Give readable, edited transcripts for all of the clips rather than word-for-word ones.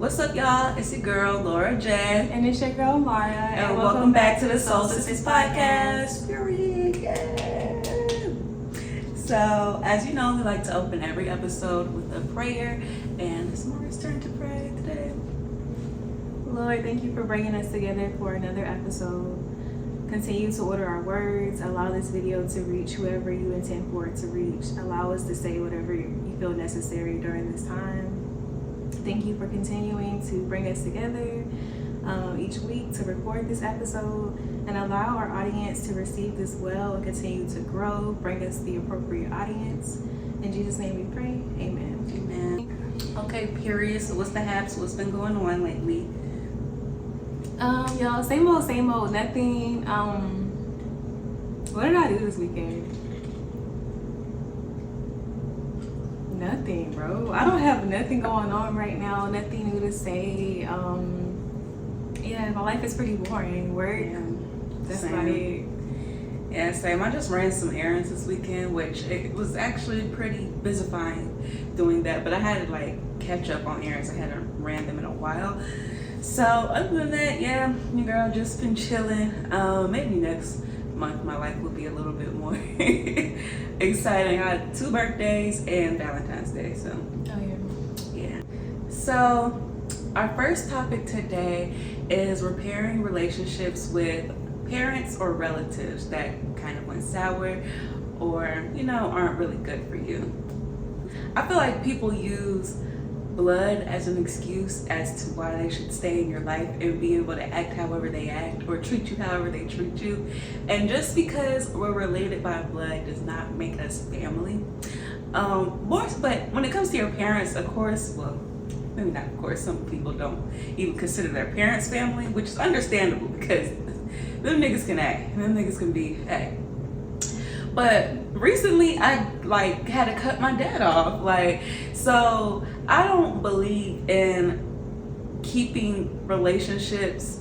What's up, y'all? It's your girl, Laura J. And it's your girl, Mara. And welcome back to the SoulSistas Podcast. Period. Yeah. So, as you know, we like to open every episode with a prayer. And it's Mara's turn to pray today. Lord, thank you for bringing us together for another episode. Continue to order our words. Allow this video to reach whoever you intend for it to reach. Allow us to say whatever you feel necessary during this time. Thank you for continuing to bring us together each week to record this episode and allow our audience to receive this well and continue to grow. Bring us the appropriate audience. In Jesus' name we pray. Amen. Amen. Okay, period. So what's the haps? What's been going on lately? Y'all, same old, nothing. What did I do this weekend? Nothing, bro. I don't have nothing going on right now, nothing new to say. Yeah, my life is pretty boring. Work, that's about it. Yeah, same. I just ran some errands this weekend, which it was actually pretty busifying doing that, but I had to catch up on errands. I hadn't ran them in a while. So other than that, yeah, your girl just been chilling. Maybe next month my life will be a little bit more exciting. I had 2 birthdays and Valentine's Day, so yeah. So our first topic today is repairing relationships with parents or relatives that kind of went sour or aren't really good for you. I feel like people use blood as an excuse as to why they should stay in your life and be able to act however they act or treat you however they treat you. And just because we're related by blood does not make us family. But when it comes to your parents, of course, well, maybe not of course, some people don't even consider their parents family, which is understandable because them niggas can act. Them niggas can be act. But recently I had to cut my dad off. So I don't believe in keeping relationships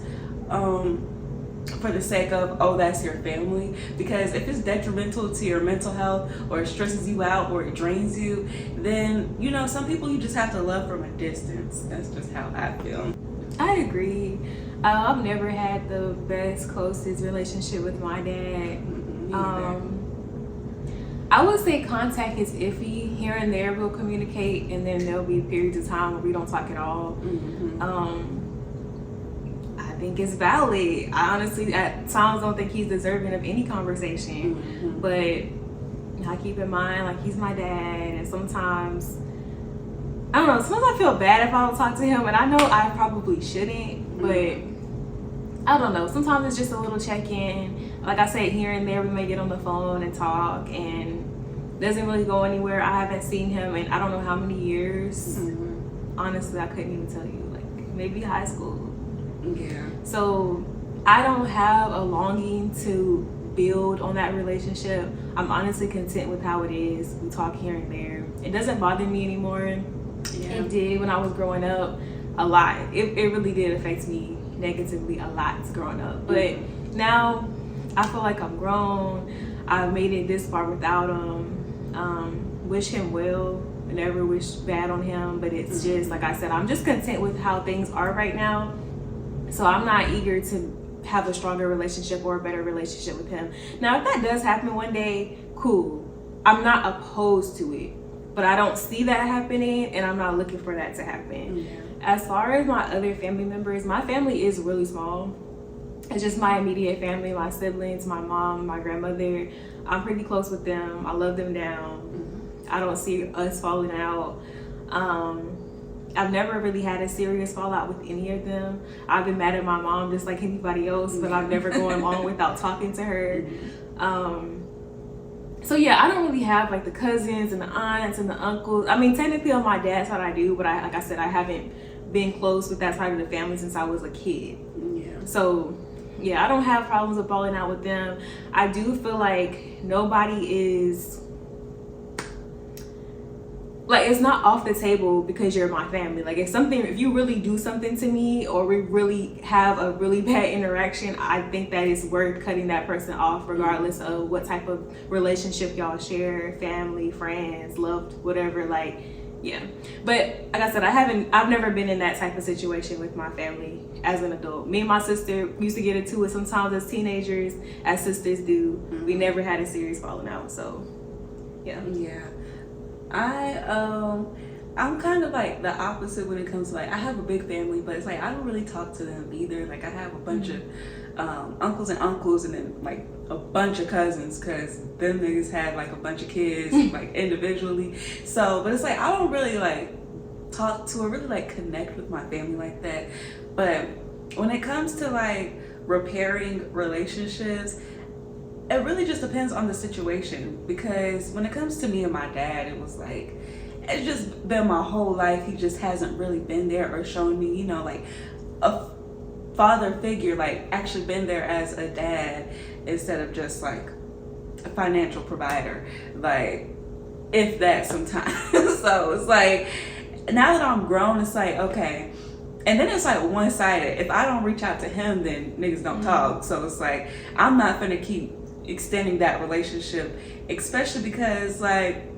for the sake of, oh, that's your family. Because if it's detrimental to your mental health or it stresses you out or it drains you, then, some people you just have to love from a distance. That's just how I feel. I agree. I've never had the best, closest relationship with my dad. I would say contact is iffy. Here and there we'll communicate, and then there'll be periods of time where we don't talk at all. I think it's valid. I honestly at times don't think he's deserving of any conversation. But I keep in mind he's my dad, and sometimes I don't know, sometimes I feel bad if I don't talk to him, and I know I probably shouldn't, but I don't know, sometimes it's just a little check-in. Like I said, here and there we may get on the phone and talk, and doesn't really go anywhere. I haven't seen him in I don't know how many years. Honestly, I couldn't even tell you, maybe high school. Yeah. So I don't have a longing to build on that relationship. I'm honestly content with how it is. We talk here and there. It doesn't bother me anymore. Yeah. It did when I was growing up a lot. It really did affect me negatively a lot growing up. But now I feel like I'm grown. I've made it this far without him. Wish him well. I never wish bad on him. But it's just, like I said, I'm just content with how things are right now. So I'm not eager to have a stronger relationship or a better relationship with him. Now, if that does happen one day, cool. I'm not opposed to it. But I don't see that happening, and I'm not looking for that to happen. As far as my other family members, my family is really small. It's just my immediate family, my siblings, my mom, my grandmother. I'm pretty close with them. I love them down. I don't see us falling out. I've never really had a serious fallout with any of them. I've been mad at my mom just like anybody else, but I've never gone on without talking to her. So yeah, I don't really have the cousins and the aunts and the uncles. I mean, technically on my dad's side I do, but like I said, I haven't been close with that side of the family since I was a kid. So yeah, I don't have problems with falling out with them. I do feel like nobody is it's not off the table because you're my family. If you really do something to me or we really have a really bad interaction, I think that it's worth cutting that person off regardless of what type of relationship y'all share, family, friends, loved, whatever. Yeah. But like I said, I've never been in that type of situation with my family as an adult. Me and my sister used to get into it sometimes as teenagers, as sisters do. We never had a serious falling out. So, yeah. Yeah. I'm kind of like the opposite when it comes to like, I have a big family, but it's like I don't really talk to them either. Like I have a bunch of uncles and then like a bunch of cousins, because them niggas had like a bunch of kids like individually. So, but it's like I don't really like talk to or really like connect with my family like that. But when it comes to like repairing relationships, it really just depends on the situation. Because when it comes to me and my dad, it was like, it's just been my whole life. He just hasn't really been there or shown me, you know, like a father figure, like actually been there as a dad instead of just like a financial provider, like if that sometimes. So it's like, now that I'm grown, it's like, okay. And then it's like one-sided. If I don't reach out to him, then niggas don't talk. So it's like, I'm not gonna keep extending that relationship, especially because like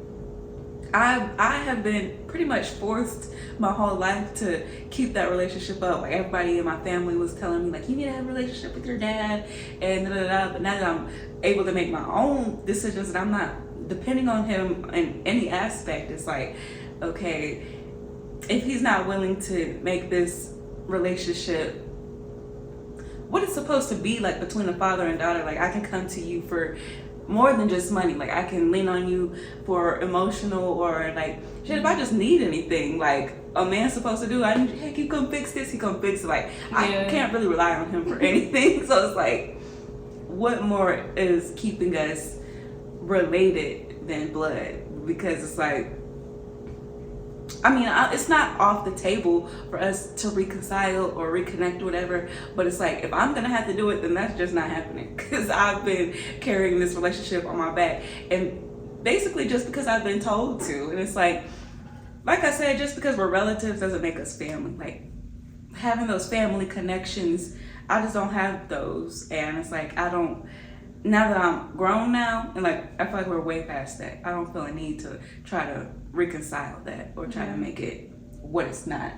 I have been pretty much forced my whole life to keep that relationship up. Like everybody in my family was telling me like, you need to have a relationship with your dad and da, da, da. But now that I'm able to make my own decisions and I'm not depending on him in any aspect, it's like, okay, if he's not willing to make this relationship what it's supposed to be like between a father and daughter, like I can come to you for more than just money. Like I can lean on you for emotional or like shit, if I just need anything, like a man's supposed to do, I need, hey, can you come fix this? He come fix it. Like I can't really rely on him for anything. So it's like, what more is keeping us related than blood? Because it's like, I mean, it's not off the table for us to reconcile or reconnect or whatever, but it's like, if I'm gonna have to do it, then that's just not happening, because I've been carrying this relationship on my back, and basically just because I've been told to. And it's like I said, just because we're relatives doesn't make us family. Like having those family connections, I just don't have those. And it's like, I don't, now that I'm grown now, and like I feel like we're way past that, I don't feel a need to try to reconcile that or try to make it what it's not,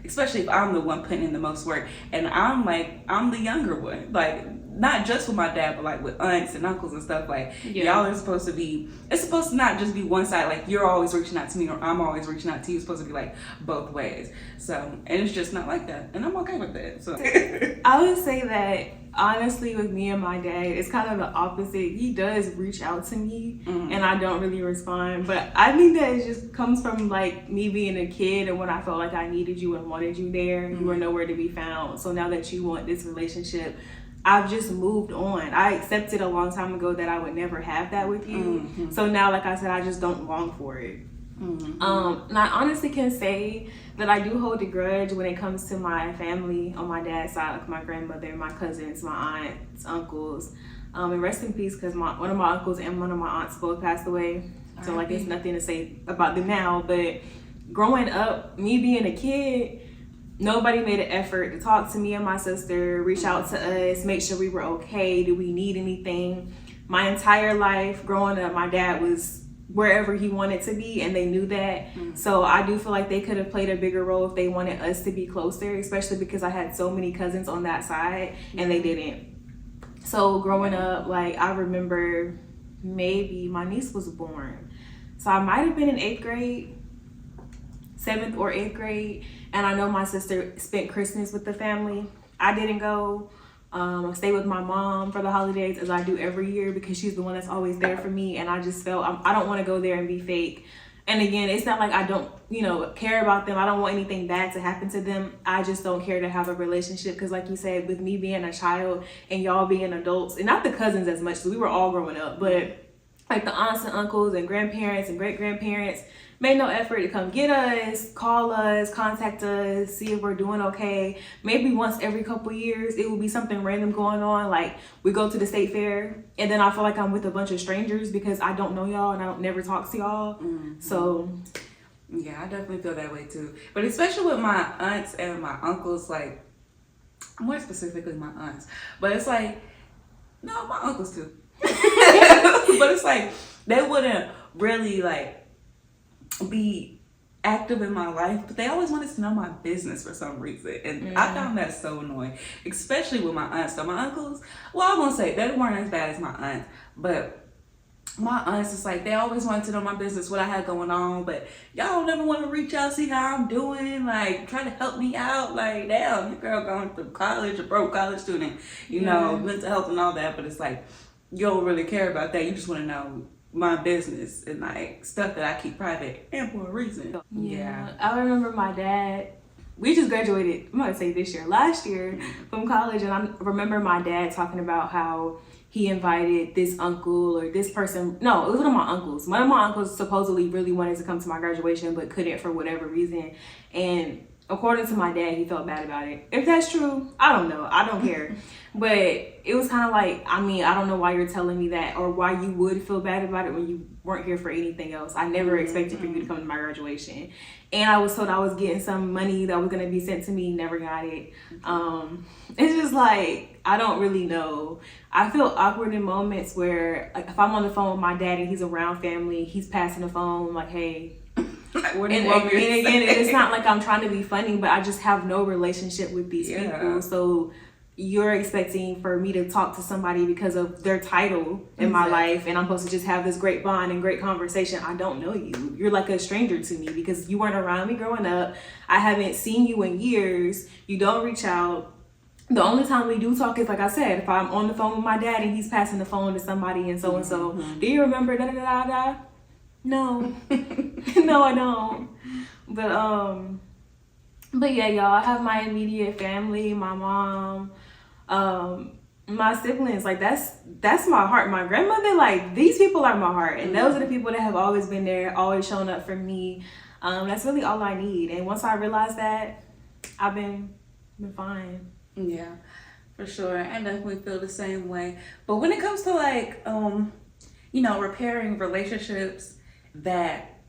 especially if I'm the one putting in the most work. And I'm the younger one, like not just with my dad, but like with aunts and uncles and stuff. Like y'all are supposed to be, it's supposed to not just be one side, like you're always reaching out to me or I'm always reaching out to you. It's supposed to be like both ways. So, and it's just not like that, and I'm okay with that. So I would say that honestly, with me and my dad, it's kind of the opposite. He does reach out to me, and I don't really respond. But I think that it just comes from like me being a kid, and when I felt like I needed you and wanted you there, you were nowhere to be found. So now that you want this relationship, I've just moved on. I accepted a long time ago that I would never have that with you. So now, like I said, I just don't long for it. And I honestly can say that I do hold a grudge when it comes to my family on my dad's side, like my grandmother, my cousins, my aunts, uncles. And rest in peace, because one of my uncles and one of my aunts both passed away. So like, it's nothing to say about them now. But growing up, me being a kid, nobody made an effort to talk to me and my sister, reach out to us, make sure we were okay. Do we need anything? My entire life growing up, my dad was wherever he wanted to be, and they knew that. So I do feel like they could have played a bigger role if they wanted us to be closer, especially because I had so many cousins on that side and they didn't. So growing up, like I remember maybe my niece was born, so I might have been in 8th grade, 7th or 8th grade, and I know my sister spent Christmas with the family. I didn't go. I stayed with my mom for the holidays, as I do every year, because she's the one that's always there for me. And I just felt I don't want to go there and be fake. And again, it's not like I don't, care about them. I don't want anything bad to happen to them. I just don't care to have a relationship, because like you said, with me being a child and y'all being adults, and not the cousins as much, so we were all growing up, but like the aunts and uncles and grandparents and great-grandparents made no effort to come get us, call us, contact us, see if we're doing okay. Maybe once every couple years, it will be something random going on. Like we go to the state fair, and then I feel like I'm with a bunch of strangers because I don't know y'all and I don't never talk to y'all. So yeah, I definitely feel that way too. But especially with my aunts and my uncles, like more specifically my aunts. But it's like, no, my uncles too. But it's like, they wouldn't really like be active in my life, but they always wanted to know my business for some reason. And I found that so annoying, especially with my aunts. So my uncles, well, I won't say they weren't as bad as my aunts, but my aunts is like, they always wanted to know my business, what I had going on, but y'all never want to reach out, see how I'm doing, like try to help me out. Like, damn, your girl going through college, a broke college student, you know, mental health and all that, but it's like, you don't really care about that. You just want to know my business and like stuff that I keep private and for a reason. Yeah. I remember my dad, we just graduated, I'm gonna say this year, last year from college, and I remember my dad talking about how he invited this uncle or this person. No, it was one of my uncles. One of my uncles supposedly really wanted to come to my graduation but couldn't for whatever reason. And according to my dad, he felt bad about it. If that's true, I don't know. I don't care. But it was kind of like, I mean, I don't know why you're telling me that or why you would feel bad about it when you weren't here for anything else. I never expected for you to come to my graduation. And I was told I was getting some money that was going to be sent to me, never got it. It's just like, I don't really know. I feel awkward in moments where, like, if I'm on the phone with my dad and he's around family, he's passing the phone, like, hey. What do you and want me to again, say? it's not like I'm trying to be funny, but I just have no relationship with these people. So you're expecting for me to talk to somebody because of their title in my life, and I'm supposed to just have this great bond and great conversation. I don't know you. You're like a stranger to me because you weren't around me growing up. I haven't seen you in years. You don't reach out. The only time we do talk is, like I said, if I'm on the phone with my dad and he's passing the phone to somebody and so. Do you remember da da da da? No. No, I don't. But yeah, y'all, I have my immediate family, my mom, my siblings. Like, that's my heart. My grandmother, like, these people are my heart, and those are the people that have always been there, always shown up for me. That's really all I need. And once I realized that, I've been fine. Yeah, for sure. I definitely feel the same way. But when it comes to like, you know, repairing relationships that,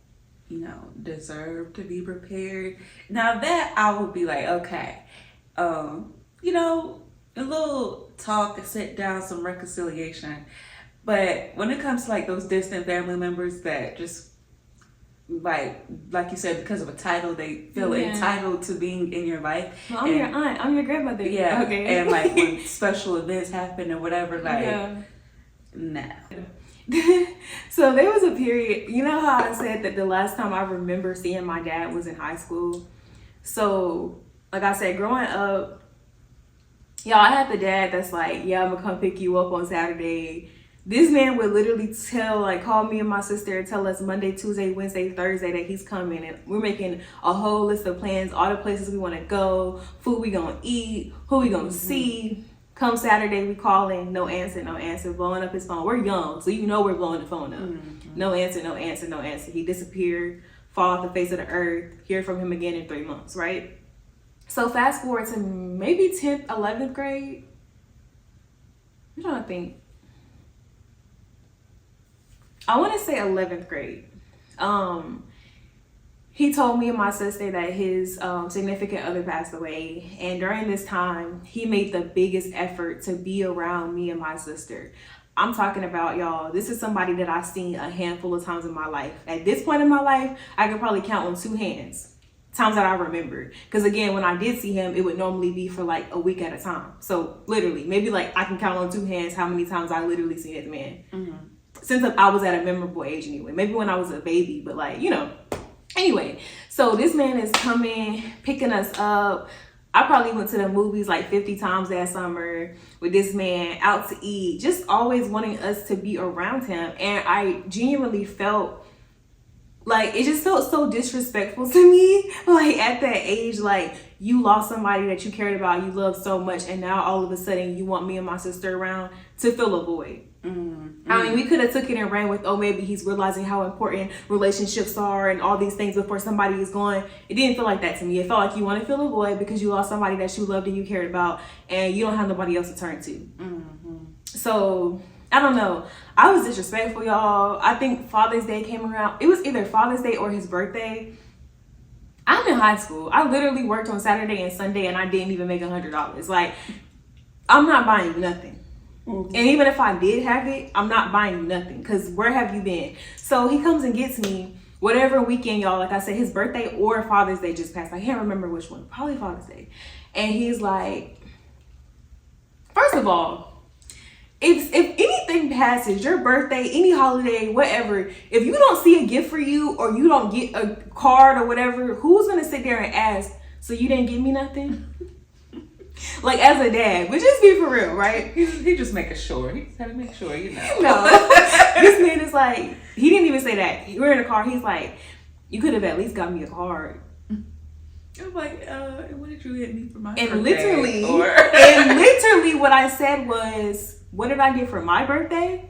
you know, deserve to be repaired, now that I would be like, okay, you know, a little talk, a sit down, some reconciliation. But when it comes to like those distant family members that just like you said, because of a title, they feel entitled to being in your life. Well, I'm your aunt. I'm your grandmother. Yeah. Okay. And like when special events happen or whatever, like, nah. So there was a period, you know how I said that the last time I remember seeing my dad was in high school? So, like I said, growing up, y'all, I had the dad that's like, yeah, I'm gonna come pick you up on Saturday. This man would literally call me and my sister and tell us Monday, Tuesday, Wednesday, Thursday that he's coming. And we're making a whole list of plans, all the places we want to go, food we gonna eat, who we gonna see. Come Saturday, we calling, no answer, blowing up his phone. We're young, so you know we're blowing the phone up. No answer. He disappeared, fall off the face of the earth, hear from him again in 3 months, right? So fast forward to maybe 10th, 11th grade. I'm trying to think. I want to say 11th grade. He told me and my sister that his significant other passed away. And during this time, he made the biggest effort to be around me and my sister. I'm talking about, y'all, this is somebody that I've seen a handful of times in my life. At this point in my life, I could probably count on 2 hands. Times that I remember. Because again, when I did see him, it would normally be for like a week at a time. So literally, maybe like I can count on 2 hands how many times I literally seen this man. Since I was at a memorable age anyway. Maybe when I was a baby, but like, you know. Anyway, so this man is coming, picking us up. I probably went to the movies like 50 times that summer with this man, out to eat, just always wanting us to be around him. And I genuinely felt like, it just felt so disrespectful to me. Like at that age, like you lost somebody that you cared about, you loved so much, and now all of a sudden you want me and my sister around to fill a void. I mean, we could have took it and ran with, oh, maybe he's realizing how important relationships are and all these things before somebody is gone. It didn't feel like that to me. It felt like you want to fill a void because you lost somebody that you loved and you cared about, and you don't have nobody else to turn to. So I don't know. I was disrespectful, y'all. I think Father's Day came around. It was either Father's Day or his birthday. I'm in high school. I literally worked on Saturday and Sunday, and I didn't even make $100. Like, I'm not buying you nothing. And even if I did have it, I'm not buying you nothing, because where have you been? So he comes and gets me. whatever weekend, y'all, like I said, his birthday or Father's Day just passed. I can't remember which one. Probably Father's Day. And he's like, first of all, if anything passes, your birthday, any holiday, whatever, if you don't see a gift for you or you don't get a card or whatever, who's gonna sit there and ask, so you didn't give me nothing? Like, as a dad, but just be for real, right? He just making sure. He just had to make sure, you know. No. This man is like, he didn't even say that. We're in the car. He's like, you could have at least got me a card. I'm like, what did you get me for my birthday? And literally what I said was, what did I get for my birthday?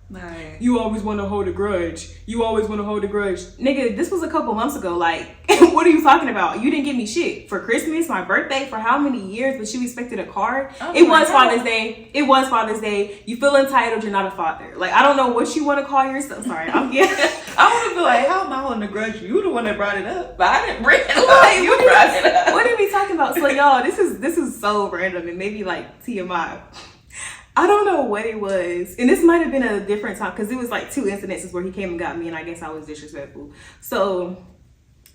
Nice. You always want to hold a grudge. Nigga, this was a couple months ago. Like, what are you talking about? You didn't give me shit for Christmas, my birthday, for how many years? But you expected a card? Oh, it was Father's Day. You feel entitled. You're not a father. Like, I don't know what you want to call yourself. Sorry, I'm getting... I want to be like, how am I holding a grudge? You the one that brought it up. But I didn't bring it up. You brought it up. What are we talking about? So, y'all, this is so random. And maybe, like, TMI. I don't know what it was. And this might have been a different time because it was like 2 incidences where he came and got me and I guess I was disrespectful. So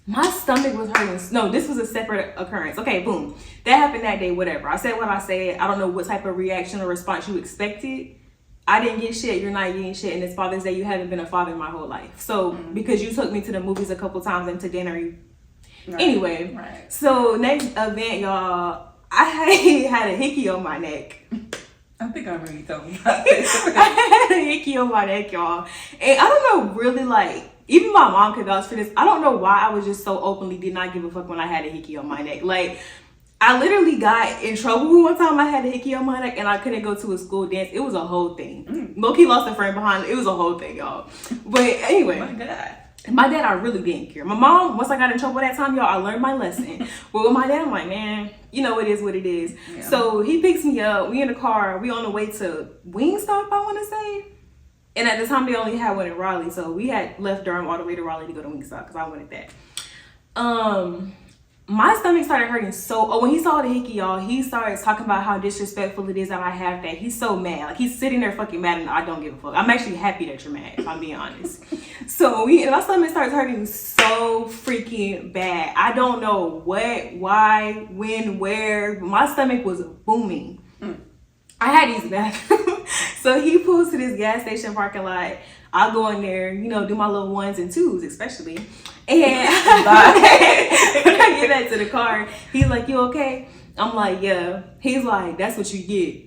my stomach was hurting. No, this was a separate occurrence. Okay, boom. That happened that day, whatever. I said what I said. I don't know what type of reaction or response you expected. I didn't get shit. You're not getting shit. And it's Father's Day. You haven't been a father my whole life. So because you took me to the movies a couple times and to dinner. Right. Anyway. Right. So next event, y'all, I had a hickey on my neck. I think I remember you talking about this. I had a hickey on my neck, y'all. And I don't know, really, like, even my mom could vouch for this. I don't know why I was just so openly did not give a fuck when I had a hickey on my neck. Like, I literally got in trouble one time I had a hickey on my neck and I couldn't go to a school dance. It was a whole thing. Low-key lost a friend behind it. It was a whole thing, y'all. But anyway. My God. My dad, I really didn't care. My mom, once I got in trouble that time, y'all, I learned my lesson. But with my dad, I'm like, man, you know, it is what it is. Yeah. So he picks me up. We in the car. We on the way to Wingstop, I want to say. And at the time, they only had one in Raleigh. So we had left Durham all the way to Raleigh to go to Wingstop because I wanted that. My stomach started hurting when he saw the hickey, y'all, he started talking about how disrespectful it is that I have that. He's so mad. Like, he's sitting there fucking mad and I don't give a fuck. I'm actually happy that you're mad, if I'm being honest. So my stomach starts hurting so freaking bad. I don't know what, why, when, where, but my stomach was booming. I had these bathrooms. So he pulls to this gas station parking lot. I'll go in there, you know, do my little 1s and 2s, especially. And when I get back to the car, he's like, you okay? I'm like, yeah. He's like, that's what you get.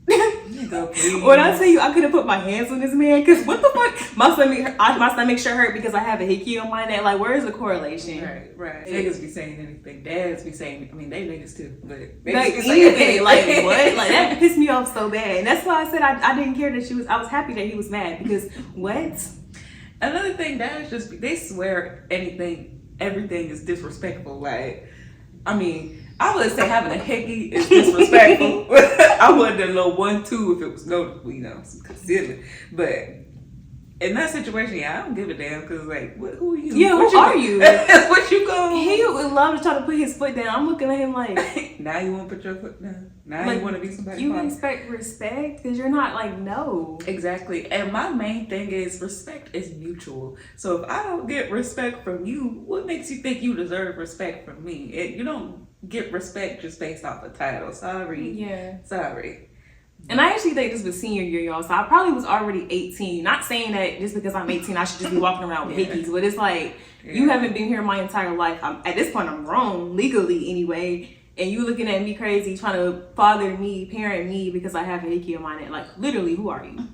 When I tell you I couldn't put my hands on this man, because what the fuck? My stomach sure hurt because I have a hickey on my neck. Like, where is the correlation? Right. Niggas be saying anything. Dads be saying, I mean, they niggas too, but like anything. Like, what? Like, that pissed me off so bad. And that's why I said I didn't care that I was happy that he was mad, because what? Another thing, dads just, they swear everything is disrespectful. Like, I mean, I would say having a hickey is disrespectful. I wouldn't have no 1-2 if it was notable, you know, some concealing. But in that situation, yeah, I don't give a damn, because, like, who are you? Yeah, who are you? What you going? He would love to try to put his foot down. I'm looking at him like, now you want to put your foot down? Now like, you want to be somebody? You expect respect because you're not like, no. Exactly. And my main thing is respect is mutual. So if I don't get respect from you, what makes you think you deserve respect from me? You don't get respect just based off the title. Sorry. Yeah. Sorry. And I actually think this was senior year, y'all. So I probably was already 18. Not saying that just because I'm 18, I should just be walking around with hickeys. But it's like, you haven't been here my entire life. At this point, I'm grown, legally anyway. And you looking at me crazy, trying to father me, parent me because I have a hickey on my neck. Like, literally, who are you?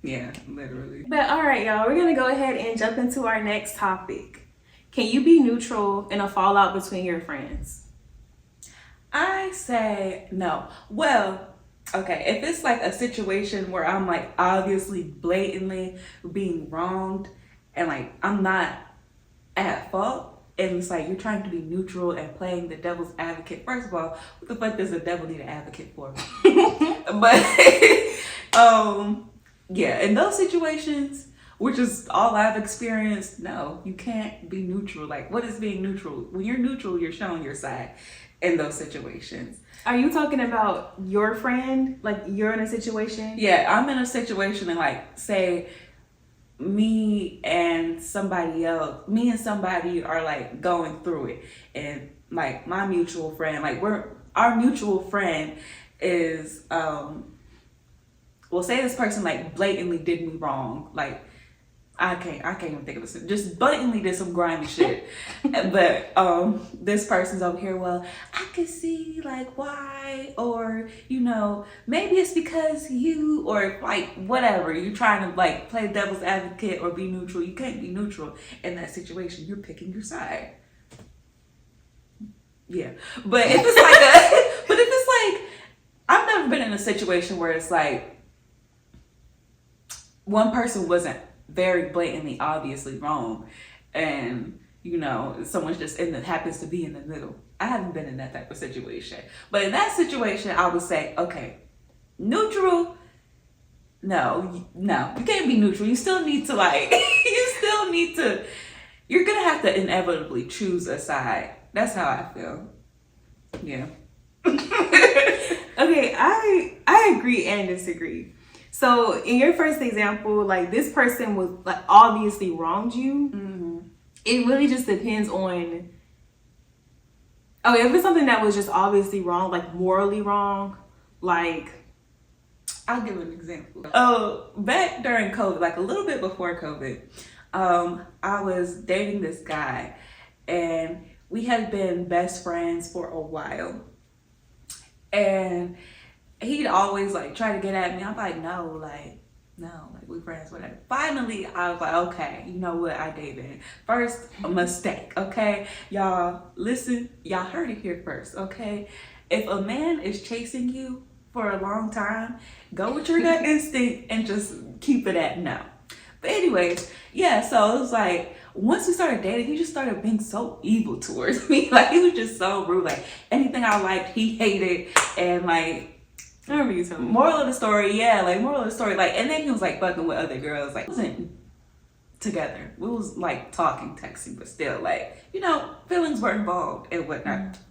Yeah, literally. But all right, y'all. We're going to go ahead and jump into our next topic. Can you be neutral in a fallout between your friends? I say no. Well, okay, if it's like a situation where I'm like obviously blatantly being wronged and like I'm not at fault, and it's like you're trying to be neutral and playing the devil's advocate. First of all, what the fuck does the devil need an advocate for? But yeah, in those situations, which is all I've experienced, no, you can't be neutral. Like, what is being neutral? When you're neutral, you're showing your side in those situations. Are you talking about your friend? Like, you're in a situation? Yeah, I'm in a situation and like, say me and somebody are like going through it, and like my mutual friend, like our mutual friend is well, say this person like blatantly did me wrong, like I can't even think of this. Just blatantly did some grimy shit. But this person's over here, well, I could see like why, or maybe it's because you, or like whatever. You're trying to like play devil's advocate or be neutral. You can't be neutral in that situation. You're picking your side. Yeah. But if it's like I've never been in a situation where it's like one person wasn't very blatantly obviously wrong, and someone's just happens to be in the middle. I haven't been in that type of situation, but in that situation I would say, okay, neutral. No, you can't be neutral. You still need to you're gonna have to inevitably choose a side. That's how I feel. Yeah. Okay, I agree and disagree. So in your first example, like this person was like obviously wronged you. Mm-hmm. It really just depends on. Okay, if it's something that was just obviously wrong, like morally wrong, like. I'll give an example. Back during COVID, like a little bit before COVID, I was dating this guy, and we had been best friends for a while, and he'd always like try to get at me. I'm like, no, we friends, whatever. Finally, I was like, okay, you know what? I gave in. First mistake, okay? Y'all, listen, y'all heard it here first, okay? If a man is chasing you for a long time, go with your gut instinct and just keep it at no. But anyways, yeah, so it was like, once we started dating, he just started being so evil towards me. Like, he was just so rude. Like, anything I liked, he hated. And like, I remember you telling me. moral of the story, like, and then he was like fucking with other girls. Like, wasn't together. We was like talking, texting, but still, like, feelings were involved and whatnot. Mm-hmm.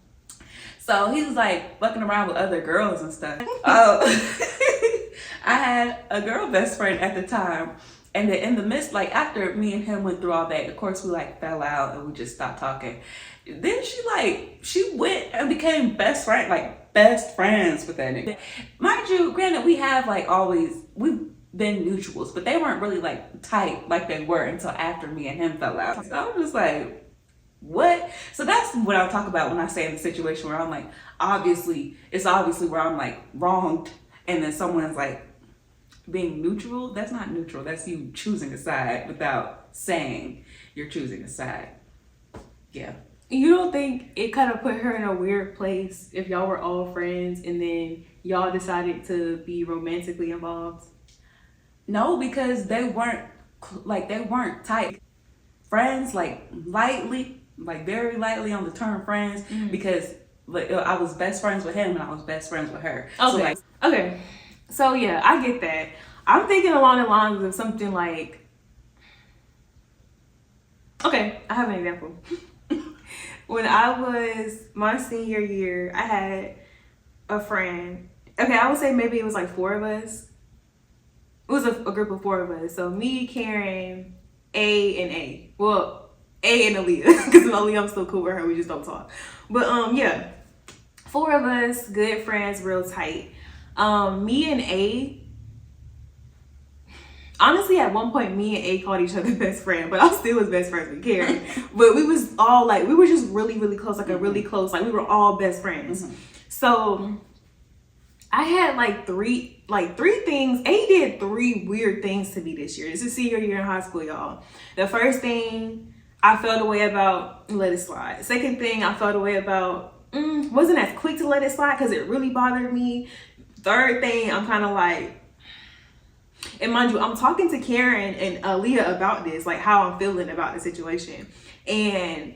So he was like fucking around with other girls and stuff. I had a girl best friend at the time, and then in the midst, like after me and him went through all that, of course we like fell out and we just stopped talking. Then she went and became best friends with that nigga. Mind you, granted, we've been mutuals, but they weren't really like tight like they were until after me and him fell out. So I was just like, what? So that's what I'll talk about when I say in the situation where I'm like, it's obviously where I'm like wronged, and then someone's like being neutral. That's not neutral. That's you choosing a side without saying you're choosing a side. Yeah. You don't think it kind of put her in a weird place if y'all were all friends and then y'all decided to be romantically involved? No, because they weren't tight. Friends, like lightly, like very lightly on the term friends, mm-hmm. because like I was best friends with him and I was best friends with her. Okay. So yeah, I get that. I'm thinking along the lines of something like, okay, I have an example. When I was my senior year, I had a friend. Okay, I would say maybe it was like 4 of us. It was a group of 4 of us. So me, Karen, A, and A. Well, A and Aaliyah, because Aaliyah, I'm still cool with her. We just don't talk. But yeah, 4 of us, good friends, real tight. Me and A. Honestly, at one point, me and A called each other best friend, but I still was best friends with Karen. But we was all like, we were just really, really close, like a really close, like we were all best friends. Mm-hmm. So I had like three things. A did 3 weird things to me this year. This is senior year in high school, y'all. The first thing I felt a way about, let it slide. Second thing I felt a way about, wasn't as quick to let it slide because it really bothered me. Third thing, I'm kind of like, and mind you, I'm talking to Karen and Aaliyah about this, like how I'm feeling about the situation. And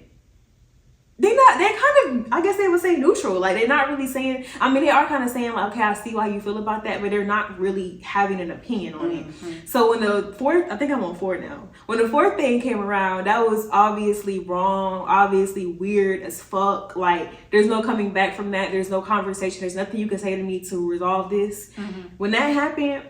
they're kind of, I guess they would say neutral. Like they're not really saying, I mean, they are kind of saying like, okay, I see why you feel about that, but they're not really having an opinion on it. Mm-hmm. So when the 4th, I think I'm on 4 now. When the 4th thing came around, that was obviously wrong, obviously weird as fuck. Like there's no coming back from that. There's no conversation. There's nothing you can say to me to resolve this. Mm-hmm. When that happened,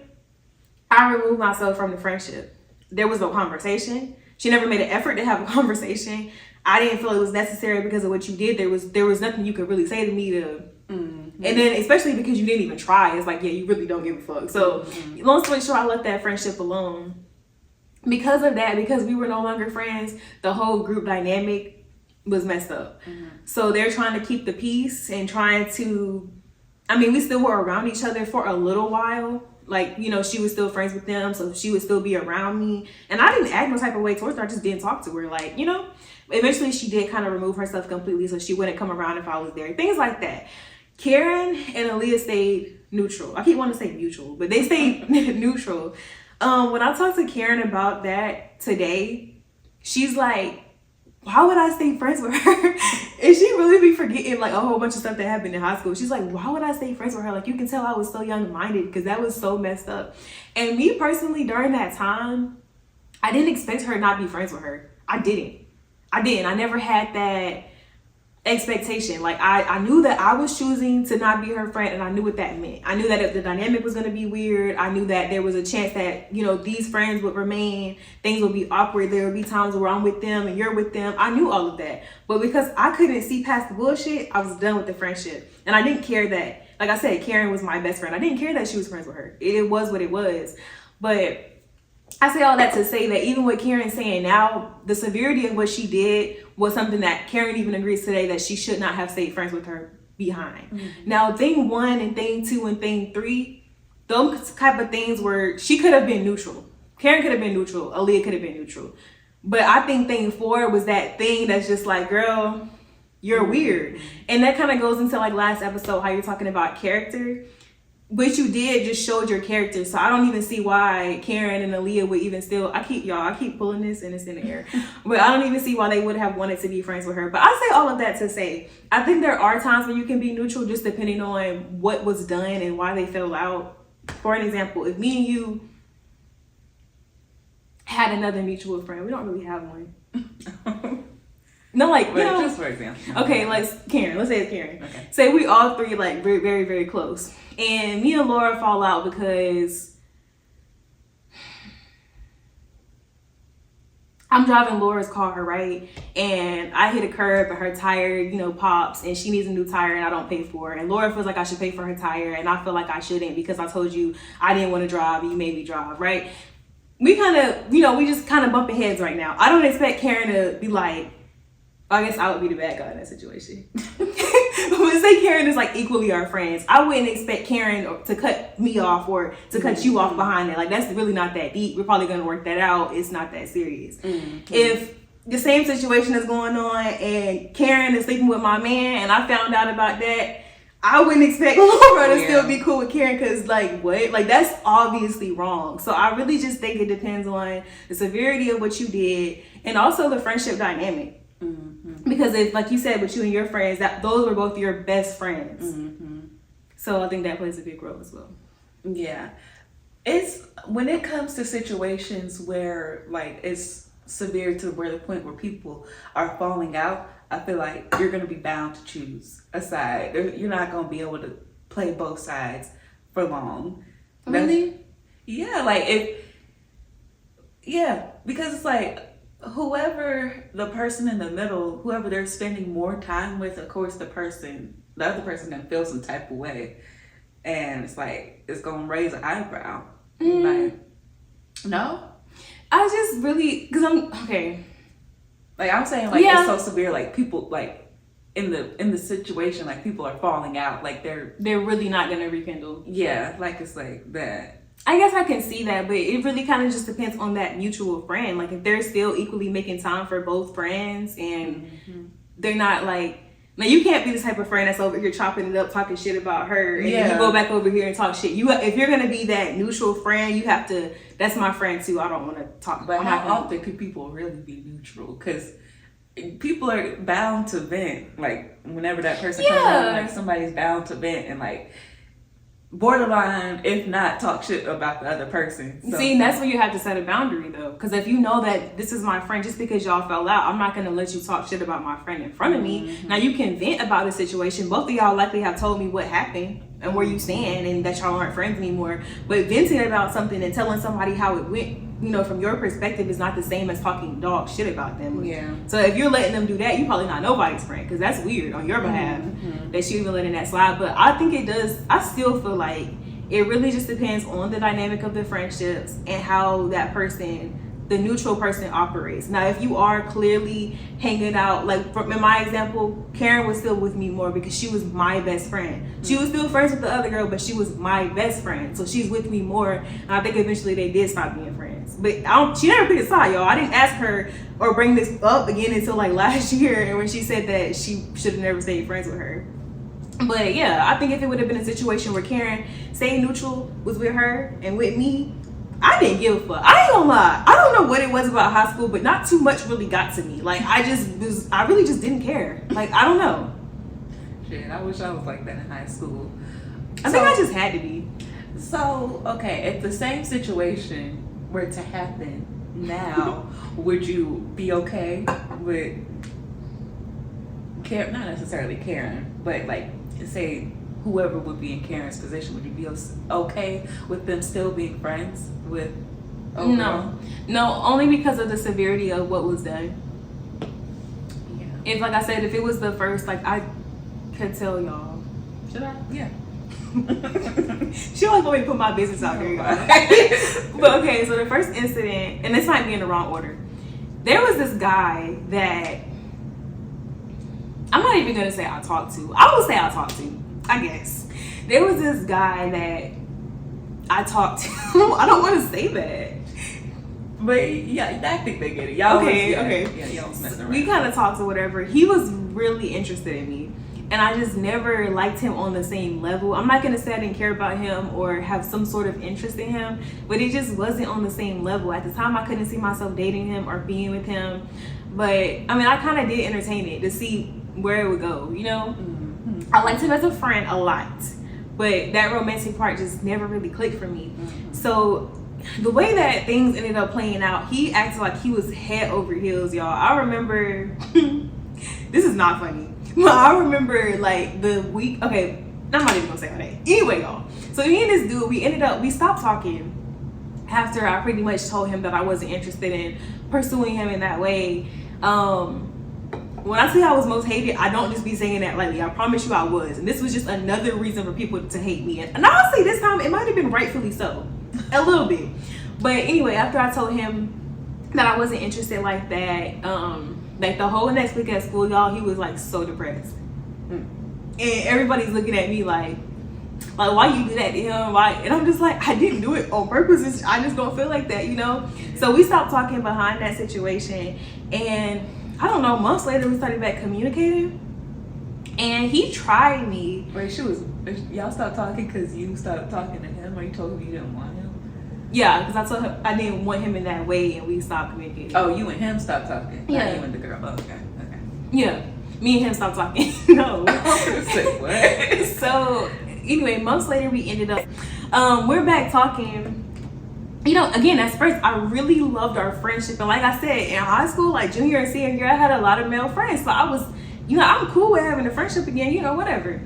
I removed myself from the friendship. there was no conversation. She never made an effort to have a conversation. I didn't feel it was necessary because of what you did. There was nothing you could really say to me to, and then especially because you didn't even try. It's like, yeah, you really don't give a fuck. So long story short, I left that friendship alone. Because of that, because we were no longer friends, the whole group dynamic was messed up. So they're trying to keep the peace and trying to, I mean, we still were around each other for a little while. Like, you know, she was still friends with them, so she would still be around me. And I didn't act no type of way towards her. I just didn't talk to her. Like, you know, eventually she did kind of remove herself completely so she wouldn't come around if I was there. Things like that. Karen and Aaliyah stayed neutral. I keep wanting to say mutual, but they stayed neutral. When I talked to Karen about that today, she's like, why would I stay friends with her? And she really be forgetting like a whole bunch of stuff that happened in high school. She's like, why would I stay friends with her? Like, you can tell I was so young-minded because that was so messed up. And me personally, during that time, I didn't expect her to not be friends with her. I didn't. I never had that expectation. Like, I knew that I was choosing to not be her friend, and I knew what that meant. I knew that if the dynamic was going to be weird, I knew that there was a chance that, you know, these friends would remain, things would be awkward, there would be times where I'm with them and you're with them. I knew all of that, but because I couldn't see past the bullshit, I was done with the friendship. And I didn't care that, like I said, Karen was my best friend. I didn't care that she was friends with her. It was what it was. But I say all that to say that even what Karen's saying now, the severity of what she did was something that Karen even agrees today that she should not have stayed friends with her behind. Now, thing 1 and thing 2 and thing 3, those type of things where she could have been neutral. Karen could have been neutral. Aaliyah could have been neutral. But I think thing 4 was that thing that's just like, girl, you're weird. And that kind of goes into like last episode, how you're talking about character. What you did just showed your character. So I don't even see why Karen and Aaliyah would even still, I keep pulling this and it's in the air. But I don't even see why they would have wanted to be friends with her. But I say all of that to say, I think there are times when you can be neutral just depending on what was done and why they fell out. For an example, if me and you had another mutual friend, we don't really have one. No, like, you know, just for example. Okay, let's say it's Karen. Okay. Say we all three like very, very, very close. And me and Laura fall out because I'm driving Laura's car, right? And I hit a curb and her tire, you know, pops and she needs a new tire and I don't pay for it. And Laura feels like I should pay for her tire and I feel like I shouldn't because I told you I didn't want to drive and you made me drive, right? We kind of, you know, we just kind of bumping heads right now. I don't expect Karen to be like, I guess I would be the bad guy in that situation. But say Karen is like equally our friends. I wouldn't expect Karen to cut me off or to cut you off behind it. Like, that's really not that deep. We're probably going to work that out. It's not that serious. If the same situation is going on and Karen is sleeping with my man and I found out about that, I wouldn't expect Laura to still be cool with Karen because, like, what? Like, that's obviously wrong. So I really just think it depends on the severity of what you did and also the friendship dynamic. Because if, like you said, with you and your friends, that those were both your best friends. So I think that plays a big role as well. Yeah. It's when it comes to situations where like it's severe to where the point where people are falling out, I feel like you're going to be bound to choose a side. You're not going to be able to play both sides for long. Really? Yeah, because it's like whoever the person in the middle, whoever they're spending more time with, of course the other person can feel some type of way. And it's like, it's going to raise an eyebrow. Like, no? I just really, because Like, I'm saying, like, it's so severe, like, people, like, in the situation, like, people are falling out. Like, they're really not going to rekindle. Yeah, like, it's like that. I guess I can see that, but it really kind of just depends on that mutual friend. Like, if they're still equally making time for both friends and they're not like, now you can't be the type of friend that's over here chopping it up, talking shit about her, and then you go back over here and talk shit. If you're gonna be that neutral friend, you have to. That's my friend too. I don't want to talk. But how often could people really be neutral? Because people are bound to vent. Like whenever that person comes out, like somebody's bound to vent and like borderline, if not talk shit about the other person. So, see, that's when you have to set a boundary though, because if you know that this is my friend, just because y'all fell out, I'm not gonna let you talk shit about my friend in front of me. Now you can vent about the situation. Both of y'all likely have told me what happened. and where you stand and that y'all aren't friends anymore. But venting about something and telling somebody how it went, you know, from your perspective is not the same as talking dog shit about them. Yeah. So if you're letting them do that, you probably not nobody's friend, because that's weird on your behalf that you even letting that slide. But I think it does. I still feel like it really just depends on the dynamic of the friendships and how that person, the neutral person, operates. Now, if you are clearly hanging out, like in my example, Karen was still with me more because she was my best friend. She was still friends with the other girl, but she was my best friend, so she's with me more. And I think eventually they did stop being friends. But she never picked a side, y'all. I didn't ask her or bring this up again until like last year, and when she said that she should have never stayed friends with her. But yeah, I think if it would have been a situation where Karen stayed neutral, was with her and with me, I didn't give a fuck. I ain't gonna lie. I don't know what it was about high school, but not too much really got to me. Like, I really just didn't care. Like, I don't know. Shit, I wish I was like that in high school. I think I just had to be. So, okay, if the same situation were to happen now, would you be okay with Karen? Not necessarily Karen, but like, say whoever would be in Karen's position, would you be okay with them still being friends with? No, only because of the severity of what was done. Yeah. If, like I said, if it was the first, like, I could tell y'all. Should I? Yeah. She always want me to put my business out there, y'all. But okay, so the first incident, and this might be in the wrong order. There was this guy that I'm not even gonna say I talked to. I will say I talked to, I guess. There was this guy that I talked to. I don't want to say that. But yeah, I think they get it. Y'all okay. Yeah, y'all was messing around. We kind of talked or whatever. He was really interested in me, and I just never liked him on the same level. I'm not gonna say I didn't care about him or have some sort of interest in him, but he just wasn't on the same level. At the time, I couldn't see myself dating him or being with him. But I mean, I kind of did entertain it to see where it would go, you know? Mm-hmm. I liked him as a friend a lot, but that romantic part just never really clicked for me. Mm-hmm. So the way that things ended up playing out, he acted like he was head over heels, y'all. I remember, this is not funny, but I remember like the week, okay, I'm not even gonna say all that. Anyway, y'all, so me and this dude, we stopped talking after I pretty much told him that I wasn't interested in pursuing him in that way. When I say I was most hated, I don't just be saying that lightly. I promise you I was. And this was just another reason for people to hate me. And honestly, this time, it might have been rightfully so. A little bit. But anyway, after I told him that I wasn't interested like that, like the whole next week at school, y'all, he was like so depressed. And everybody's looking at me like why you do that to him? Why? And I'm just like, I didn't do it on purpose. I just don't feel like that, you know? So we stopped talking behind that situation. And I don't know, months later we started back communicating, and he tried me. Wait, y'all stopped talking because you stopped talking to him, or you told him you didn't want him? Yeah, because I told him I didn't want him in that way, and we stopped communicating. Oh, you and him stopped talking? Yeah. Not you and the girl. Oh, okay. Yeah, me and him stopped talking. No. Say what? So anyway, months later we ended up, we're back talking. You know, again, at first, I really loved our friendship. And like I said, in high school, like junior and senior year, I had a lot of male friends. So I was, you know, I'm cool with having a friendship again, you know, whatever.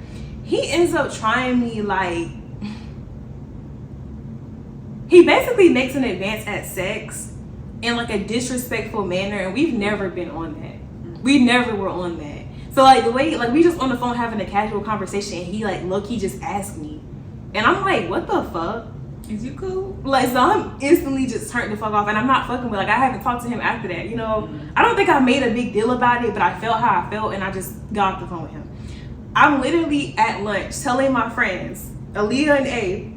He ends up trying me like, he basically makes an advance at sex in like a disrespectful manner. And we've never been on that. We never were on that. So like the way, like we just on the phone having a casual conversation, and he like low-key just asked me. And I'm like, what the fuck? Is you cool? Like, so I'm instantly just turned the fuck off, and I'm not fucking with, like, I haven't talked to him after that, you know? I don't think I made a big deal about it, but I felt how I felt, and I just got off the phone with him. I'm literally at lunch telling my friends, Aaliyah and A,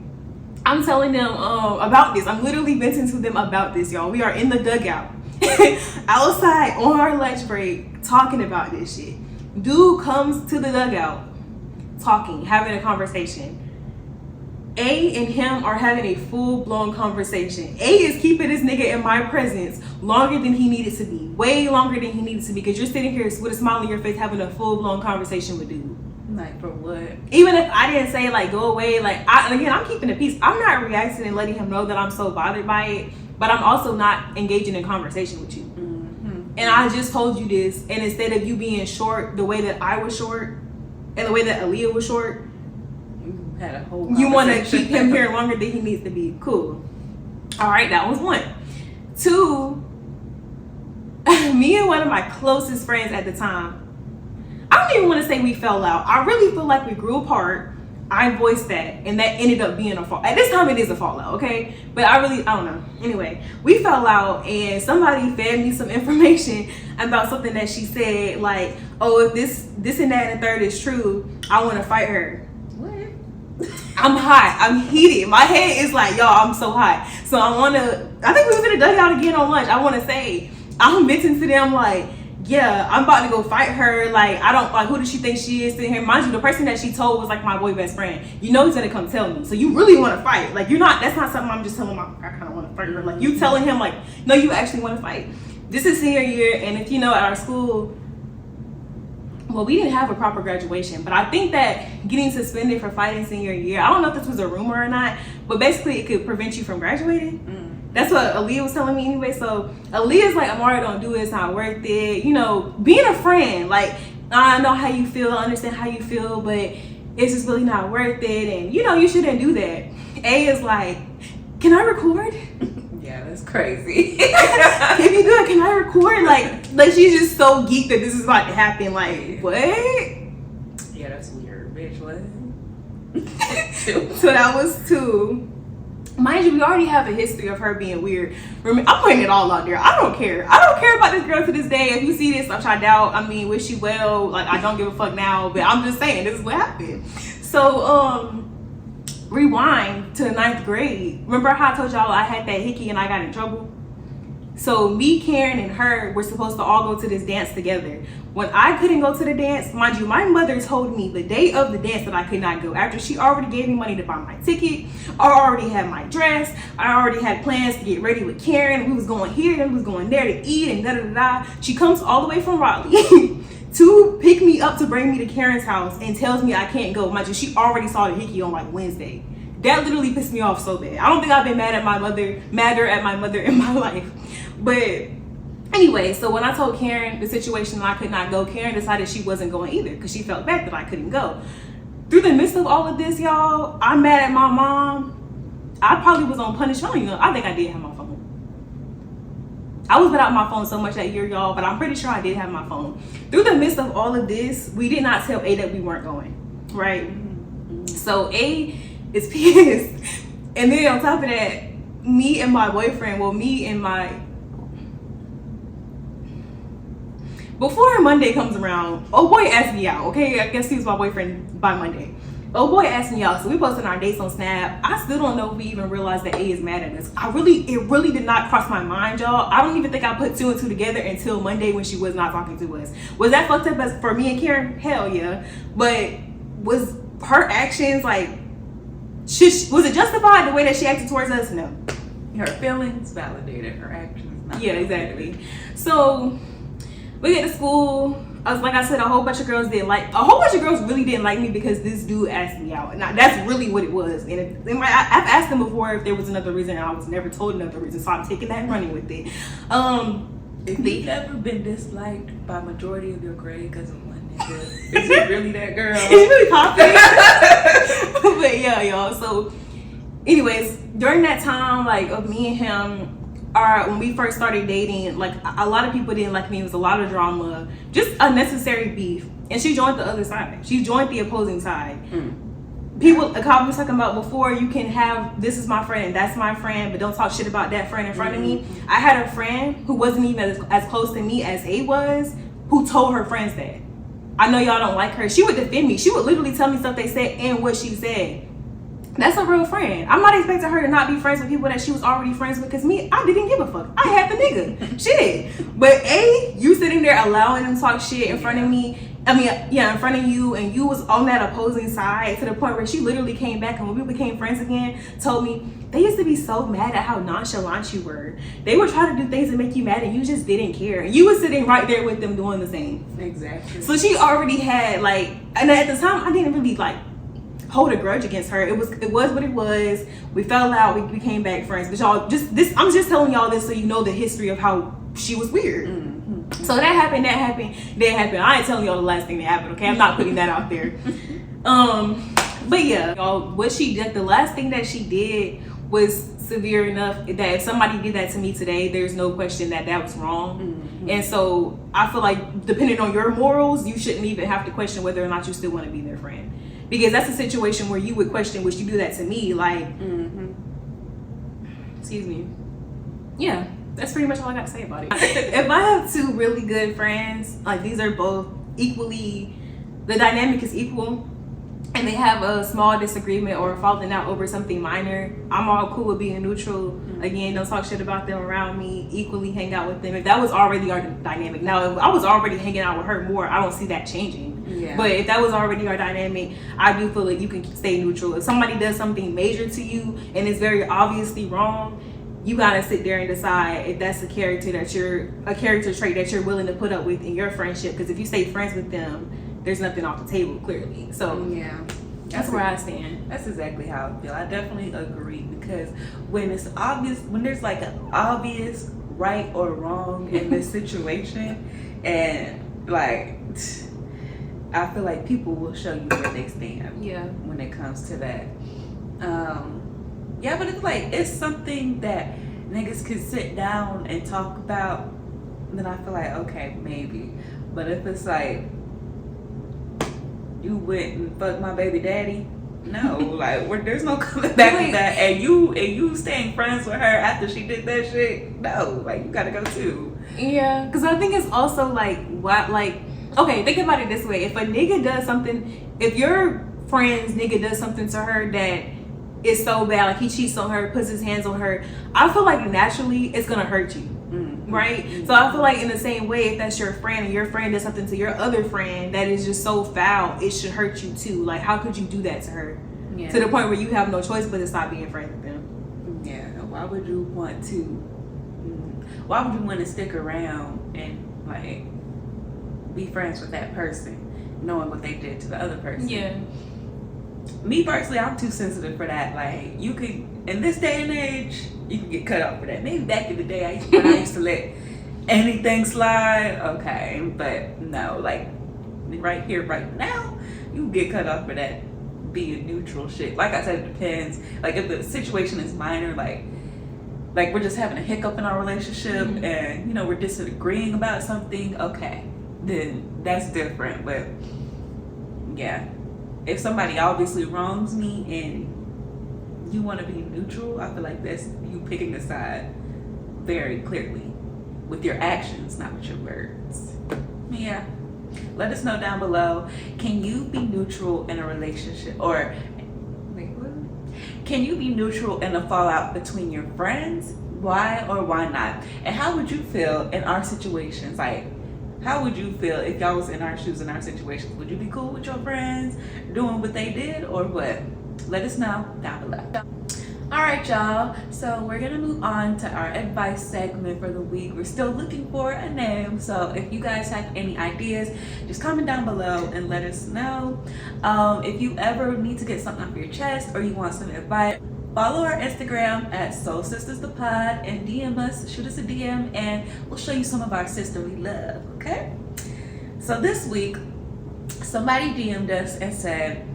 I'm telling them about this. I'm literally venting to them about this, y'all. We are in the dugout, outside on our lunch break, talking about this shit. Dude comes to the dugout, talking, having a conversation. A and him are having a full-blown conversation. A is keeping this nigga in my presence longer than he needed to be. Way longer than he needed to be. Because you're sitting here with a smile on your face having a full-blown conversation with dude. Like, for what? Even if I didn't say, like, go away. Like, I'm keeping the peace. I'm not reacting and letting him know that I'm so bothered by it. But I'm also not engaging in conversation with you. Mm-hmm. And I just told you this. And instead of you being short the way that I was short, and the way that Aaliyah was short, Had a whole You want to conversation. keep him here longer than he needs to be. Cool. All right, that was 1. 2, me and one of my closest friends at the time, I don't even want to say we fell out. I really feel like we grew apart. I voiced that, and that ended up being a fall. At this time, it is a fallout, okay? But I don't know. Anyway, we fell out, and somebody fed me some information about something that she said, like, oh, if this and that and the third is true, I want to fight her. What? I'm hot. I'm heated. My head is like, y'all, I'm so hot. So I think we was in a dugout again on lunch. I want to say, I'm venting to them like, yeah, I'm about to go fight her. Like, I don't, like, who does she think she is sitting here? Mind you, the person that she told was like my boy best friend. You know he's gonna come tell me. So you really want to fight. Like, that's not something I'm just telling him, I kind of want to fight her. Like, you telling him, like, no, you actually want to fight. This is senior year, and if you know, at our school, well, we didn't have a proper graduation, but I think that getting suspended for fighting senior year, I don't know if this was a rumor or not, but basically it could prevent you from graduating. That's what Aaliyah was telling me anyway. So Aaliyah's like, Amara, don't do it. It's not worth it. You know, being a friend, like, I know how you feel. I understand how you feel, but it's just really not worth it. And, you know, you shouldn't do that. A is like, can I record? Yeah, that's crazy. If you do it, can I record? Like she's just so geeked that this is about to happen. Like, what? Yeah, that's weird, bitch. What? So that was 2. Mind you, we already have a history of her being weird. I'm putting it all out there. I don't care. I don't care about this girl to this day. If you see this, which I doubt, I mean, wish you well. Like, I don't give a fuck now, but I'm just saying, this is what happened. So, rewind to the 9th grade. Remember how I told y'all I had that hickey and I got in trouble? So me, Karen, and her were supposed to all go to this dance together. When I couldn't go to the dance, mind you, my mother told me the day of the dance that I could not go. After she already gave me money to buy my ticket, I already had my dress, I already had plans to get ready with Karen. We was going here, and we was going there to eat, and da-da-da-da. She comes all the way from Raleigh to pick me up to bring me to Karen's house and tells me I can't go. Mind you, she already saw the hickey on like Wednesday. That literally pissed me off so bad. I don't think I've been madder at my mother in my life. But anyway, so when I told Karen the situation and I could not go, Karen decided she wasn't going either because she felt bad that I couldn't go. Through the midst of all of this, y'all, I'm mad at my mom. I probably was on punishment. I think I did have my phone. I was without my phone so much that year, y'all, but I'm pretty sure I did have my phone. Through the midst of all of this, we did not tell A that we weren't going, right? So A is pissed. And then on top of that, me and my boyfriend, before Monday comes around, oh boy asked me out, okay? I guess he was my boyfriend by Monday. Oh boy asked me out, so we posted our dates on Snap. I still don't know if we even realized that A is mad at us. It really did not cross my mind, y'all. I don't even think I put 2 and 2 together until Monday when she was not talking to us. Was that fucked up as for me and Karen? Hell yeah. But was her actions like, was it justified the way that she acted towards us? No. Her feelings validated, her actions not. Yeah, exactly. So we get to school. Like I said, a whole bunch of girls really didn't like me because this dude asked me out. And that's really what it was. And I've asked them before if there was another reason, and I was never told another reason. So I'm taking that and running with it. If you've ever been disliked by majority of your grade because of one nigga, is it really that girl? It's really popular. But yeah, y'all. So anyways, during that time, like, of me and him, when we first started dating, like, a lot of people didn't like me. It was a lot of drama, just unnecessary beef. And she joined the other side. She joined the opposing side. People, like I was talking about before, you can have, this is my friend, that's my friend, but don't talk shit about that friend in front of me. I had a friend who wasn't even as close to me as A was, who told her friends that. I know y'all don't like her. She would defend me. She would literally tell me stuff they said and what she said. That's a real friend. I'm not expecting her to not be friends with people that she was already friends with, because me, I didn't give a fuck. I had the nigga. Shit. But A, you sitting there allowing them to talk shit in front of me, in front of you, and you was on that opposing side to the point where she literally came back, and when we became friends again, told me, they used to be so mad at how nonchalant you were. They would try to do things to make you mad and you just didn't care. And you were sitting right there with them doing the same. Exactly. So she already had, like, and at the time, I didn't really, like, hold a grudge against her. It was what it was. We fell out, we became back friends. But y'all, I'm just telling y'all this so you know the history of how she was weird. So that happened. I ain't telling y'all the last thing that happened, okay? I'm not putting that out there. But yeah, what she did, the last thing that she did was severe enough that if somebody did that to me today, there's no question that was wrong. Mm-hmm. And so I feel like depending on your morals, you shouldn't even have to question whether or not you still want to be their friend. Because that's a situation where you would question, would you do that to me? Like, excuse me. Yeah, that's pretty much all I got to say about it. If I have two really good friends, like these are both equally, the dynamic is equal, and they have a small disagreement or falling out over something minor, I'm all cool with being neutral. Again, don't talk shit about them around me, equally hang out with them. If that was already our dynamic, now if I was already hanging out with her more, I don't see that changing. Yeah. But if that was already our dynamic, I do feel like you can stay neutral. If somebody does something major to you and it's very obviously wrong, you gotta sit there and decide if that's a character trait that you're willing to put up with in your friendship. Because if you stay friends with them, there's nothing off the table, clearly. So yeah, that's where I stand. That's exactly how I feel. I definitely agree, because when it's obvious, when there's like an obvious right or wrong in this situation, and like, I feel like people will show you where they stand. Yeah. When it comes to that. Yeah, but it's like, it's something that niggas can sit down and talk about, then I feel like, okay, maybe. But if it's like, you went and fucked my baby daddy, no, like, there's no coming back from that. And you staying friends with her after she did that shit, no, like, you gotta go too. Yeah, because I think it's also like, okay, think about it this way. If a nigga does something, if your friend's nigga does something to her that is so bad, like he cheats on her, puts his hands on her, I feel like naturally it's gonna hurt you. Right? So I feel like in the same way, if that's your friend and your friend does something to your other friend that is just so foul, it should hurt you too. Like, how could you do that to her? Yeah. To the point where you have no choice but to stop being friends with them. Yeah. Why would you want to stick around and like be friends with that person knowing what they did to the other person? Yeah. Me personally, I'm too sensitive for that. Like, you could, in this day and age, you can get cut off for that. Maybe back in the day, when I used to let anything slide, okay, but no, like right here, right now, you get cut off for that being neutral shit. Like I said, it depends. Like, if the situation is minor, like we're just having a hiccup in our relationship, and you know, we're disagreeing about something, okay, then that's different. But yeah, if somebody obviously wrongs me and you want to be neutral, I feel like that's you picking a side very clearly with your actions, not with your words. Yeah. Let us know down below. Can you be neutral in a relationship? Or, wait, what? Can you be neutral in a fallout between your friends? Why or why not? And how would you feel in our situations? Like, how would you feel if y'all was in our shoes, in our situations? Would you be cool with your friends doing what they did, or what? Let us know down below. All right, y'all. So we're gonna move on to our advice segment for the week. We're still looking for a name, so if you guys have any ideas, just comment down below and let us know. If you ever need to get something off your chest or you want some advice, follow our Instagram at SoulSistas Pod and DM us, shoot us a DM, and we'll show you some of our sisterly love, okay? So this week, somebody DM'd us and said,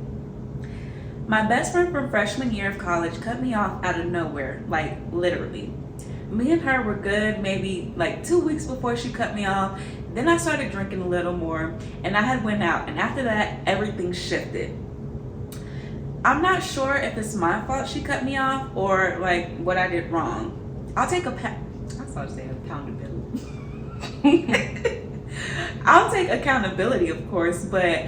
my best friend from freshman year of college cut me off out of nowhere, like literally. Me and her were good maybe like 2 weeks before she cut me off. Then I started drinking a little more and I had went out, and after that, everything shifted. I'm not sure if it's my fault she cut me off or like what I did wrong. I'll take accountability, of course, but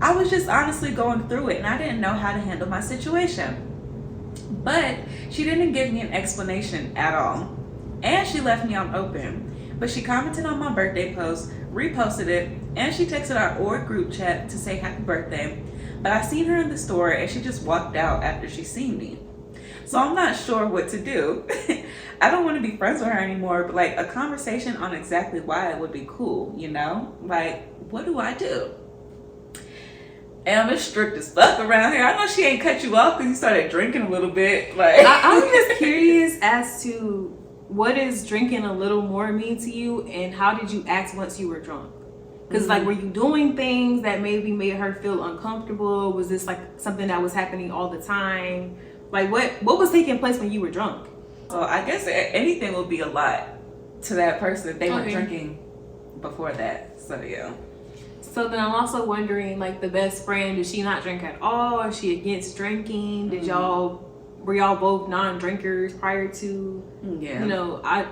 I was just honestly going through it and I didn't know how to handle my situation. But she didn't give me an explanation at all. And she left me on open. But she commented on my birthday post, reposted it, and she texted our org group chat to say happy birthday. But I seen her in the store and she just walked out after she seen me. So I'm not sure what to do. I don't want to be friends with her anymore, but like a conversation on exactly why would be cool, you know? Like, what do I do? And I'm just strict as fuck around here. I know she ain't cut you off because you started drinking a little bit. Like, I'm just curious as to what does drinking a little more mean to you, and how did you act once you were drunk? Because like, were you doing things that maybe made her feel uncomfortable? Was this like something that was happening all the time? Like, what was taking place when you were drunk? Well, I guess anything would be a lot to that person if they were drinking before that. So yeah. So then I'm also wondering, like, the best friend, did she not drink at all? Is she against drinking? Were y'all both non-drinkers prior to? Yeah. You know, I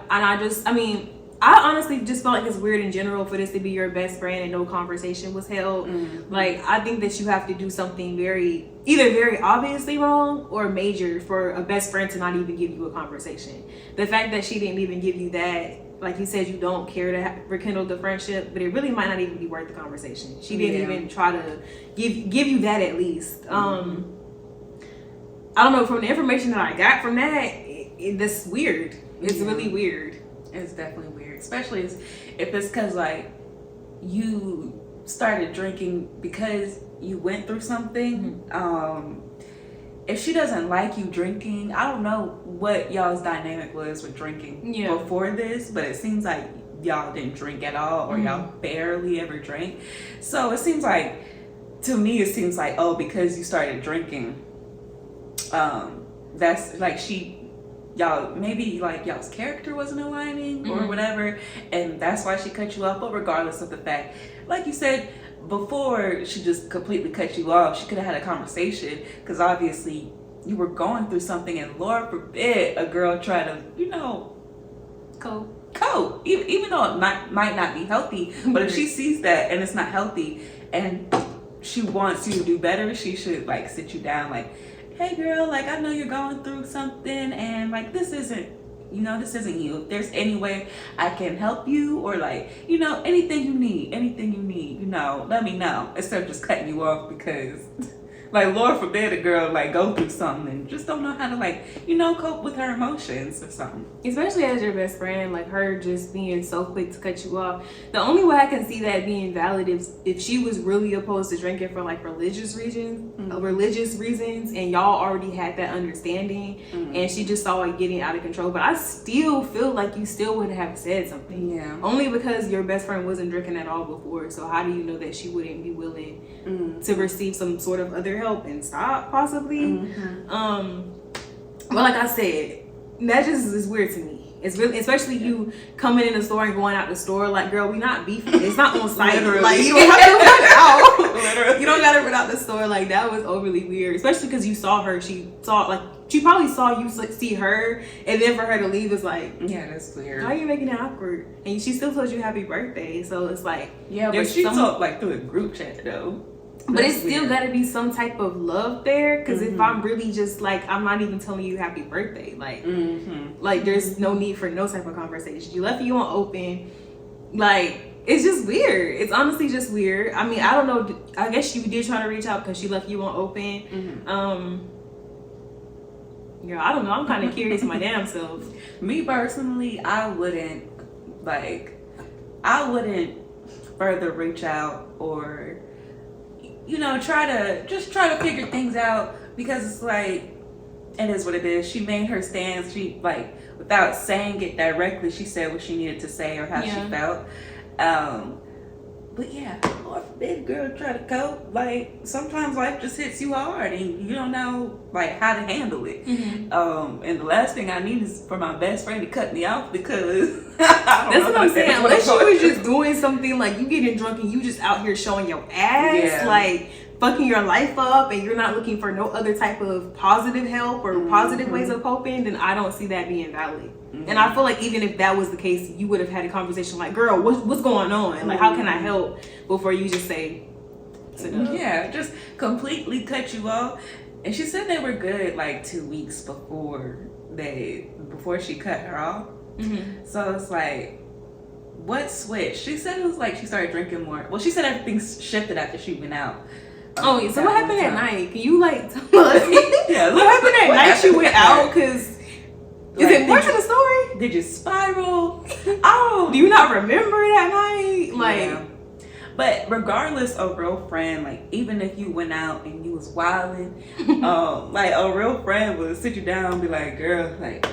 honestly just felt like it's weird in general for this to be your best friend and no conversation was held. Like, I think that you have to do something either very obviously wrong or major for a best friend to not even give you a conversation. The fact that she didn't even give you that, like you said, you don't care to rekindle the friendship, but it really might not even be worth the conversation. She didn't even try to give you that at least. I don't know, from the information that I got from that, that's weird. It's really weird. It's definitely weird, especially if it's because like you started drinking because you went through something. If she doesn't like you drinking, I don't know what y'all's dynamic was with drinking before this, but it seems like y'all didn't drink at all, or y'all barely ever drank. So it seems like, to me, it seems like, oh, because you started drinking, that's like y'all's character wasn't aligning or whatever, and that's why she cut you off. But regardless of the fact, like you said before, she just completely cut you off. She could have had a conversation, because obviously you were going through something, and Lord forbid a girl try to, cope, even though it might not be healthy. But if she sees that and it's not healthy and she wants you to do better, she should like sit you down, like, hey girl, like, I know you're going through something, and like, this isn't you. If there's any way I can help you, or like, anything you need, let me know, instead of just cutting you off because like, Lord forbid a girl like go through something and just don't know how to like, cope with her emotions or something. Especially as your best friend, like her just being so quick to cut you off. The only way I can see that being valid is if she was really opposed to drinking for like religious reasons, and y'all already had that understanding, and she just saw it getting out of control. But I still feel like you still would have said something. Yeah. Only because your best friend wasn't drinking at all before. So how do you know that she wouldn't be willing to receive some sort of other help and stop, possibly? But like I said, that just is weird to me. It's really, especially you coming in the store and going out the store, like, girl, we not beefing. It's not on site. Like, you don't have to run out. Literally. You don't gotta run out the store. Like, that was overly weird, especially because you saw her. She probably saw you see her, and then for her to leave is like, yeah, that's weird. How are you making it awkward? And she still told you happy birthday, so it's like, yeah, but she talked like through a group chat though. But it's still got to be some type of love there, because if I'm really just like, I'm not even telling you happy birthday, like, like there's no need for no type of conversation. You left you on open, like, it's just weird. It's honestly just weird. I mean, I don't know. I guess you did try to reach out because she left you on open. Girl, I don't know. I'm kind of curious my damn self. Me personally, I wouldn't further reach out or try to figure things out, because it's like, it is what it is. She made her stance. She, like, without saying it directly, she said what she needed to say or how she felt. But yeah, Lord forbid girl try to cope. Like, sometimes life just hits you hard and you don't know like how to handle it. And the last thing I need is for my best friend to cut me off, because that's what I'm saying. Unless you was just doing something like you getting drunk and you just out here showing your ass, like fucking your life up, and you're not looking for no other type of positive help or positive ways of coping, then I don't see that being valid. And I feel like even if that was the case, you would have had a conversation like, girl, what's going on? Like, how can I help? Before you just say, yeah, just completely cut you off. And she said they were good like 2 weeks before she cut her off. So it's like, what switched? She said it was like she started drinking more. Well, she said everything shifted after she went out. Oh, yeah. So what happened at night? Can you like tell us? What happened at night she went out? Because is it more to the story? Did you spiral? Do you not remember that night? Like, yeah. But regardless, a real friend, like, even if you went out and you was wilding, like, a real friend would sit you down and be like, girl, like,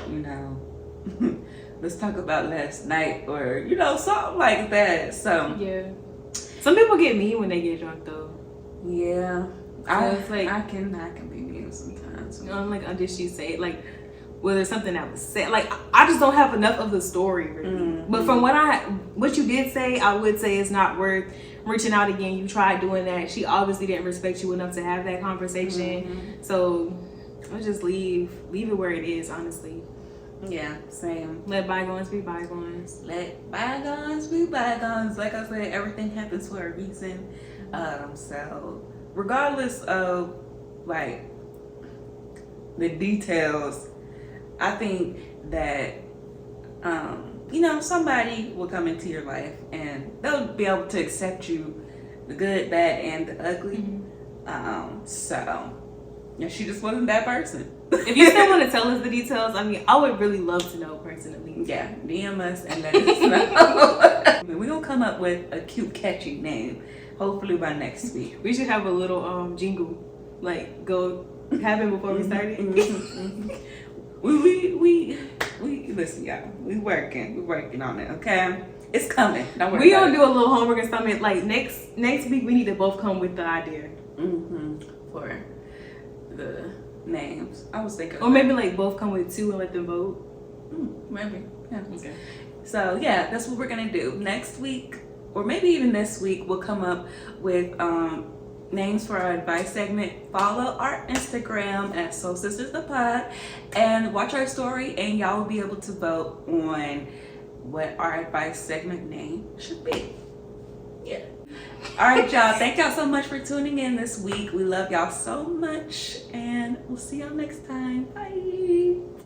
let's talk about last night, or something like that. So Some people get mean when they get drunk though. Yeah. It's like I can be mean sometimes. Like, did she say it? Like, whether something that was said, like I just don't have enough of the story really. Mm-hmm. But from what you did say, I would say it's not worth reaching out again. You tried doing that. She obviously didn't respect you enough to have that conversation. Mm-hmm. So I'll just leave it where it is, honestly. Yeah, same. Let bygones be bygones. Let bygones be bygones. Like I said, everything happens for a reason. So regardless of like the details, I think that somebody will come into your life and they'll be able to accept you, the good, bad, and the ugly. So yeah, she just wasn't that person. If you still want to tell us the details, I mean, I would really love to know personally. Yeah, DM us and let us know. We're gonna come up with a cute, catchy name. Hopefully by next week. We should have a little jingle, like go happen before we started. We listen, y'all. We're working on it. Okay, it's coming. Don't worry. We gonna do a little homework or something. Like next week, we need to both come with the idea. For the names, I was thinking, or maybe like both come with 2 and let them vote. Maybe. Yeah. Okay. So yeah, that's what we're gonna do next week, or maybe even this week. We'll come up with names for our advice segment. Follow our Instagram at SoulSistas Pod and watch our story, and y'all will be able to vote on what our advice segment name should be. Yeah. All right, y'all. Thank y'all so much for tuning in this week. We love y'all so much, and we'll see y'all next time. Bye.